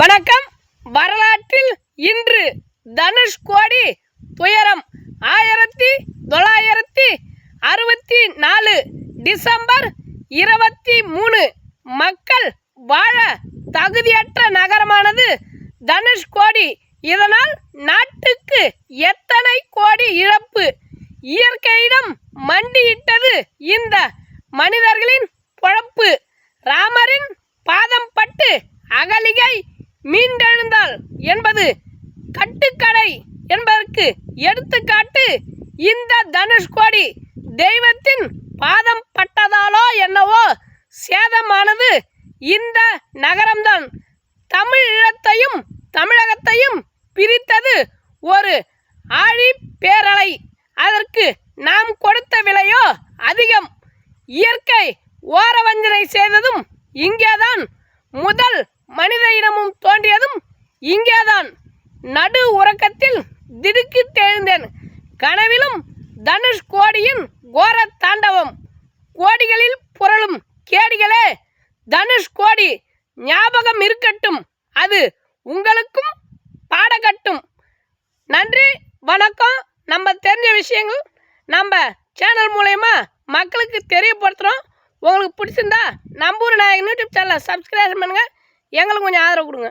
வணக்கம். வரலாற்றில் இன்று தனுஷ்கோடி துயரம் 1964 டிசம்பர் 23 மக்கள் வாழ தகுதியற்ற நகரமானது தனுஷ்கோடி. இதனால் நாட்டுக்கு எத்தனை கோடி இழப்பு. இயற்கையிடம் மண்டியிட்டது இந்த மனிதர்களின் பொழப்பு. ராமரின் பாதம் பட்டு அகலிகை மீண்டெழுந்தாள் என்பது கட்டுக்கடை என்பதற்கு எடுத்துக்காட்டு இந்த தனுஷ்கோடி. தெய்வத்தின் பாதம் பட்டதாலோ என்னவோ சேதமானது இந்த நகரம்தான். தமிழீழத்தையும் தமிழகத்தையும் பிரித்தது ஒரு ஆழி பேரலை. அதற்கு நாம் கொடுத்த விலையோ அதிகம். இயற்கை ஓரவஞ்சனை செய்ததும் இங்கேதான். முதல் மனித இனமும் தோன்றியதும் இங்கேதான். நடு உறக்கத்தில் திடுக்கிட்டெழுந்தேன். கனவிலும் தனுஷ்கோடியின் கோர தாண்டவம். கோடிகளில் புரளும் கேடிகளே, தனுஷ்கோடி ஞாபகம் இருக்கட்டும். அது உங்களுக்கும் பாடகட்டும். நன்றி, வணக்கம். நம்ம தெரிஞ்ச விஷயங்கள் நம்ம சேனல் மூலயமா மக்களுக்கு தெரியப்படுத்துகிறோம். உங்களுக்கு பிடிச்சிருந்தா நம்பூர் நாயகன் யூடியூப் சேனலை சப்ஸ்கிரைப் பண்ணுங்கள். எங்களுக்கு கொஞ்சம் ஆதரவு கொடுங்க.